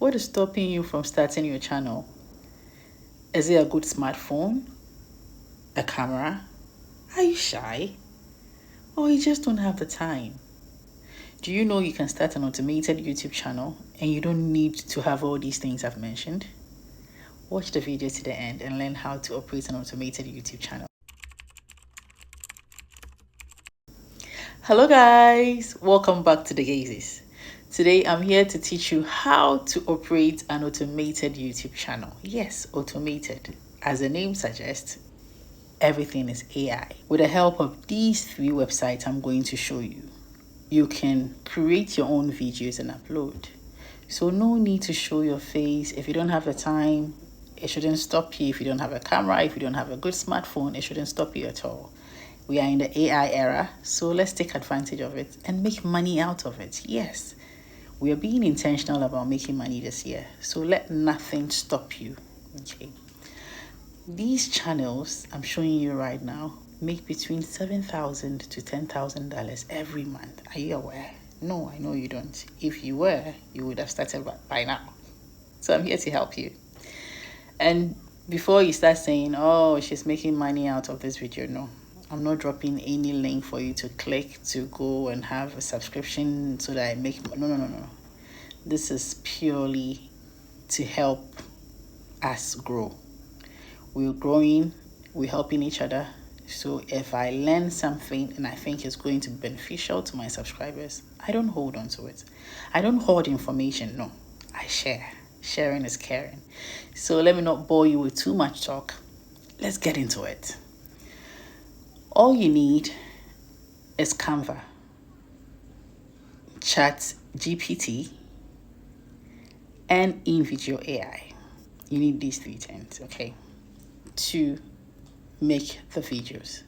What is stopping you from starting your channel? Is it a good smartphone? A camera? Are you shy? Or you just don't have the time? Do you know you can start an automated YouTube channel and you don't need to have all these things I've mentioned? Watch the video to the end and learn how to operate an automated YouTube channel. Hello guys, welcome back to the Gazes. Today I'm here to teach you how to operate an automated YouTube channel. Yes, automated. As the name suggests, everything is AI. With the help of these 3 websites I'm going to show you, you can create your own videos and upload. So no need to show your face. If you don't have the time, it shouldn't stop you. If you don't have a camera, if you don't have a good smartphone, it shouldn't stop you at all. We are in the AI era, so let's take advantage of it and make money out of it. Yes, we are being intentional about making money this year, so let nothing stop you. Okay. These channels I'm showing you right now make between $7,000 to $10,000 every month. Are you aware? No, I know you don't. If you were, you would have started by now. So I'm here to help you. And before you start saying, oh, she's making money out of this video, no. I'm not dropping any link for you to click to go and have a subscription so that I make... No. This is purely to help us grow. We're growing, we're helping each other. So if I learn something and I think it's going to be beneficial to my subscribers, I don't hold on to it. I don't hoard information, no. I share. Sharing is caring. So let me not bore you with too much talk. Let's get into it. All you need is Canva, Chat GPT, and InVideo AI. You need these 3 things, okay, to make the videos.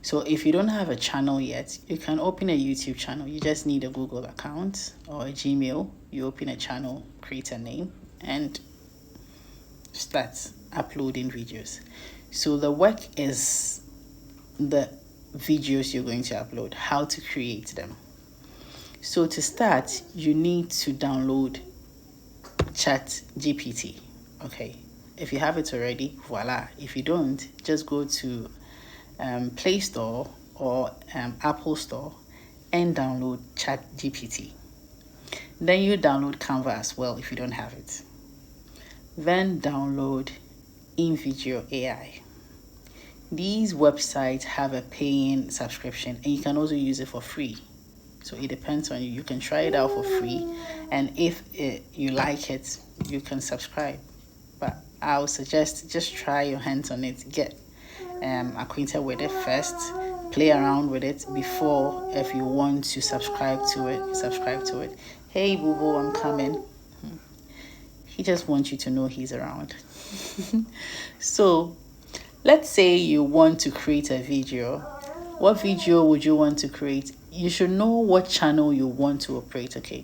So if you don't have a channel yet, you can open a YouTube channel. You just need a Google account or a Gmail. You open a channel, create a name, and start uploading videos. So the work is the videos you're going to upload, how to create them. So to start, you need to download Chat GPT. Okay, if you have it already, voila. If you don't, just go to Play Store or Apple Store and download Chat GPT. Then you download Canva as well if you don't have it. Then download InVideo AI. These websites have a paying subscription and you can also use it for free. So it depends on you. You can try it out for free, and if you like it, you can subscribe. But I would suggest just try your hands on it. Get acquainted with it first. Play around with it before, if you want to subscribe to it. Hey, boo boo, I'm coming. He just wants you to know he's around. So let's say you want to create a video. What video would you want to create? You should know what channel you want to operate, okay?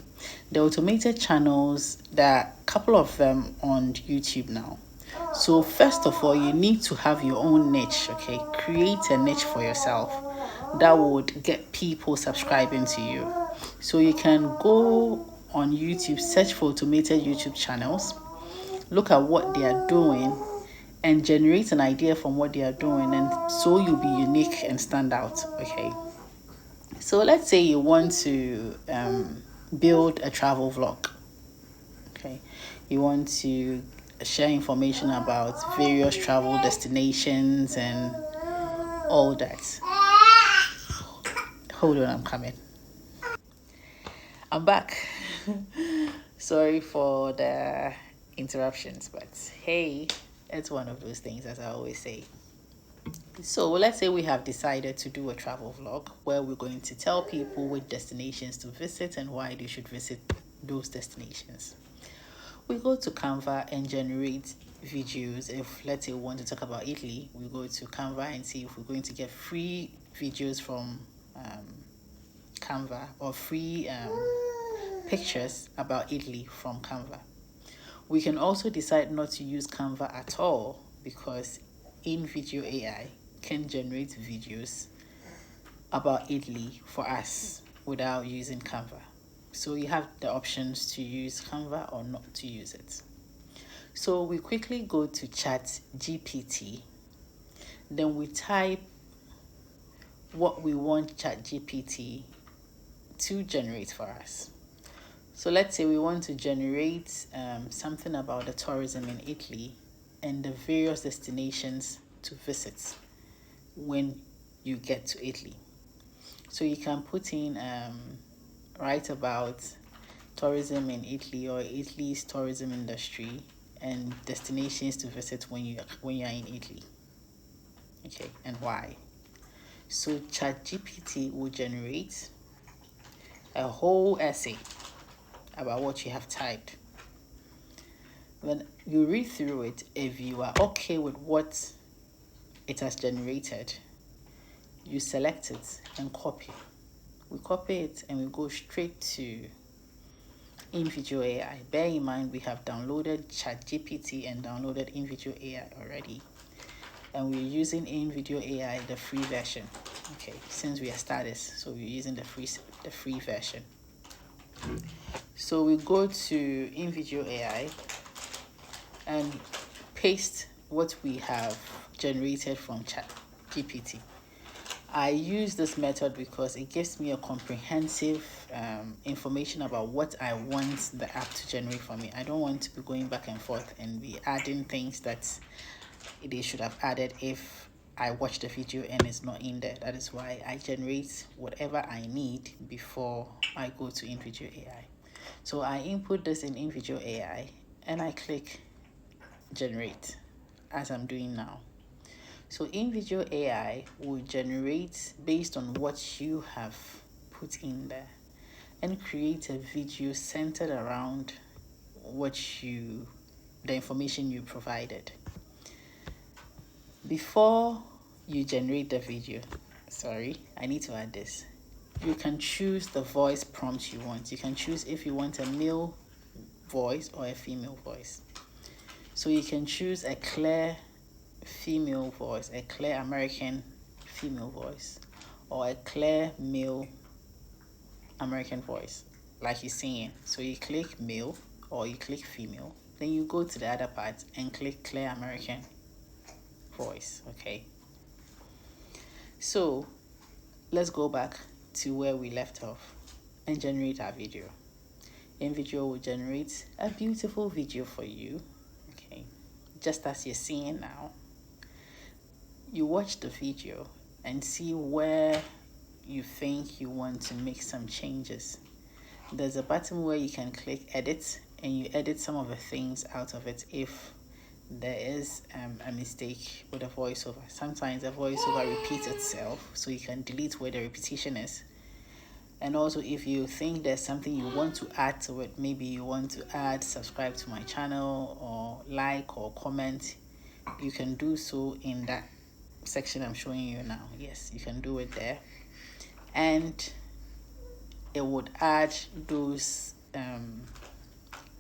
The automated channels, there are a couple of them on YouTube now. So first of all, you need to have your own niche, okay? Create a niche for yourself that would get people subscribing to you. So you can go on YouTube, search for automated YouTube channels, look at what they are doing, and generate an idea from what they are doing, and so you'll be unique and stand out, okay? So let's say you want to build a travel vlog, okay? You want to share information about various travel destinations and all that. Hold on, I'm coming. I'm back. Sorry for the interruptions, but hey, it's one of those things, as I always say. So let's say we have decided to do a travel vlog where we're going to tell people which destinations to visit and why they should visit those destinations. We go to Canva and generate videos. If let's say we want to talk about Italy, we go to Canva and see if we're going to get free videos from Canva or free pictures about Italy from Canva. We can also decide not to use Canva at all because InVideo AI can generate videos about Italy for us without using Canva. So you have the options to use Canva or not to use it. So we quickly go to Chat GPT. Then we type what we want Chat GPT to generate for us. So let's say we want to generate something about the tourism in Italy and the various destinations to visit when you get to Italy. So you can put in write about tourism in Italy or Italy's tourism industry and destinations to visit when you are in Italy. Okay, and why? So ChatGPT will generate a whole essay about what you have typed. When you read through it, if you are okay with what it has generated, you select it and copy. We copy it and we go straight to InVideo AI. Bear in mind, we have downloaded ChatGPT and downloaded InVideo AI already. And we're using InVideo AI, the free version. Okay, since we are started, so we're using the free version. So we go to InVideo AI and paste what we have generated from ChatGPT. I use this method because it gives me a comprehensive information about what I want the app to generate for me. I don't want to be going back and forth and be adding things that they should have added if I watch the video and it's not in there. That is why I generate whatever I need before I go to InVideo AI. So I input this in InVideo AI and I click generate as I'm doing now. So InVideo AI will generate based on what you have put in there and create a video centered around the information you provided. Before you generate the video, I need to add this. You can choose the voice prompt you want. You can choose if you want a male voice or a female voice. So you can choose a clear female voice, a clear American female voice, or a clear male American voice, like you're saying. So you click male or you click female, then you go to the other part and click clear American voice. Okay, so let's go back to where we left off and generate our video. InVideo will generate a beautiful video for you. Okay, just as you're seeing now. You watch the video and see where you think you want to make some changes. There's a button where you can click edit and you edit some of the things out of it if there is a mistake with a voiceover. Sometimes the voiceover repeats itself, so you can delete where the repetition is. And also if you think there's something you want to add to it, maybe you want to add subscribe to my channel or like or comment, you can do so in that section I'm showing you now. Yes, you can do it there, and it would add those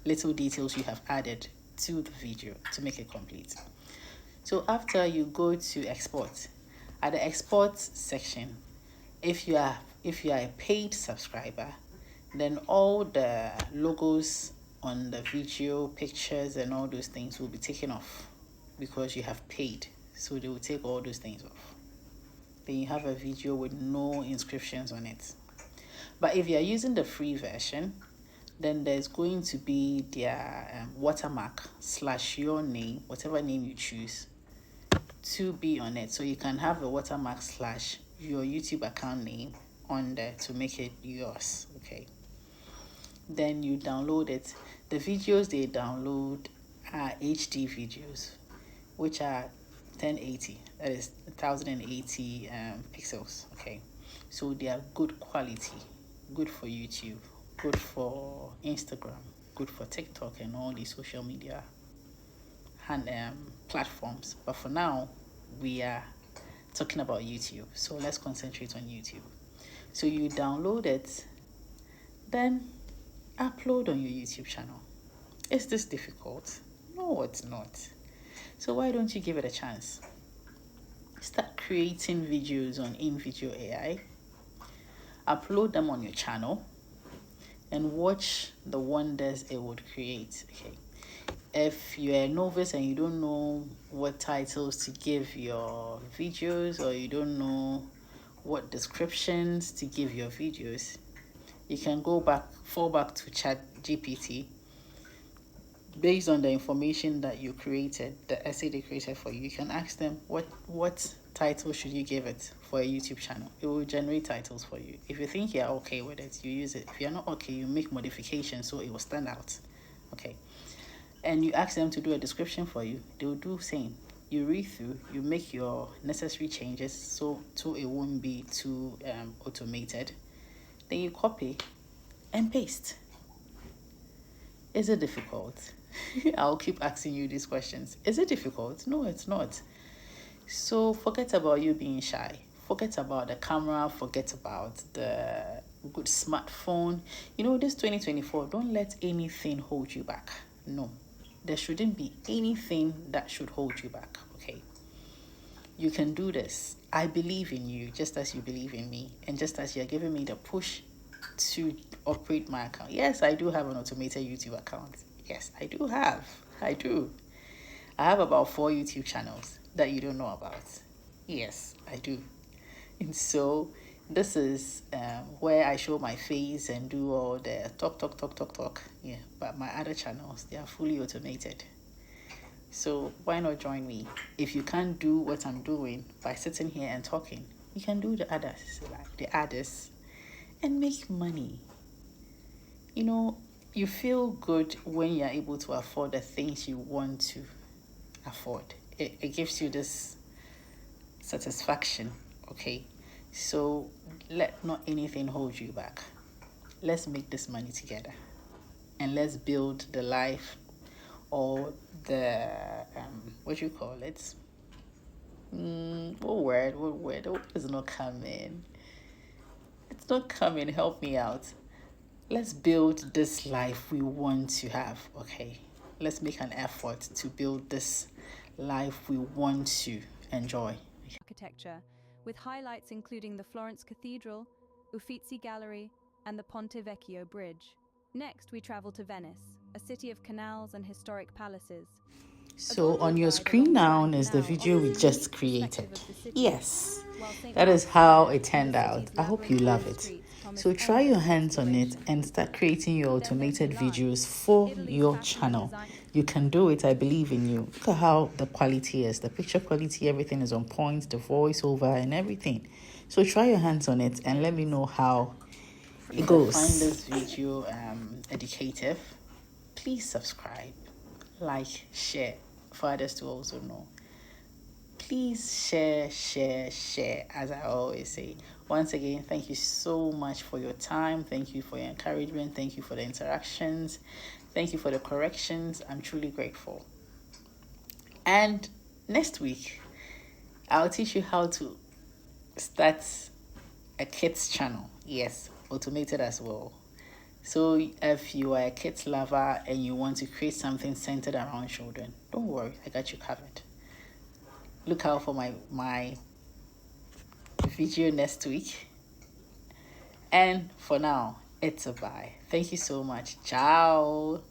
little details you have added to the video to make it complete. So after you go to export, at the export section, if you are a paid subscriber, then all the logos on the video, pictures and all those things will be taken off because you have paid. So they will take all those things off. Then you have a video with no inscriptions on it. But if you are using the free version, then there's going to be their watermark / your name, whatever name you choose, to be on it. So you can have a watermark / your YouTube account name on there to make it yours. Okay. Then you download it. The videos they download are HD videos, which are 1080, that is 1080 pixels. Okay, so they are good quality, good for YouTube, good for Instagram, good for TikTok and all these social media platforms. But for now, we are talking about YouTube, so let's concentrate on YouTube. So you download it, then upload on your YouTube channel. Is this difficult? No, it's not. So why don't you give it a chance? Start creating videos on InVideo AI, upload them on your channel, and watch the wonders it would create. Okay, if you're a novice and you don't know what titles to give your videos, or you don't know what descriptions to give your videos, you can fall back to Chat GPT. Based on the information that you created, the essay they created for you, you can ask them what title should you give it for a YouTube channel. It will generate titles for you. If you think you're okay with it, you use it. If you're not okay, you make modifications so it will stand out. Okay. And you ask them to do a description for you, they will do the same. You read through, you make your necessary changes so it won't be too automated. Then you copy and paste. Is it difficult? I'll keep asking you these questions. Is it difficult? No, it's not. So forget about you being shy. Forget about the camera. Forget about the good smartphone. You know, this 2024, don't let anything hold you back. No, there shouldn't be anything that should hold you back. Okay, you can do this. I believe in you just as you believe in me, and just as you're giving me the push to operate my account. Yes, I do have an automated YouTube account. Yes, I do have. I do. I have about 4 YouTube channels that you don't know about. Yes, I do. And so this is where I show my face and do all the talk. Yeah, but my other channels, they are fully automated. So why not join me? If you can't do what I'm doing by sitting here and talking, you can do the others, and make money. You know, you feel good when you're able to afford the things you want to afford. It gives you this satisfaction. Okay, so let not anything hold you back. Let's make this money together, and let's build the life, or the what you call it, what is not coming, it's not coming, help me out. Let's build this life we want to have. Okay, let's make an effort to build this life we want to enjoy. Architecture, with highlights including the Florence Cathedral, Uffizi Gallery, and the Ponte Vecchio Bridge. Next, we travel to Venice, a city of canals and historic palaces. So on your screen now is the video we just created. Yes, that is how it turned out. I hope you love it. So try your hands on it and start creating your automated videos for your channel. You can do it. I believe in you. Look at how the quality is. The picture quality, everything is on point, the voiceover and everything. So try your hands on it and let me know how it goes. If you find this video educative, please subscribe, like, share for others to also know. Please share, as I always say. Once again, thank you so much for your time. Thank you for your encouragement. Thank you for the interactions. Thank you for the corrections. I'm truly grateful. And next week, I'll teach you how to start a kids channel. Yes, automated as well. So if you are a kids lover and you want to create something centered around children, don't worry, I got you covered. Look out for my video next week. And for now, it's a bye. Thank you so much. Ciao.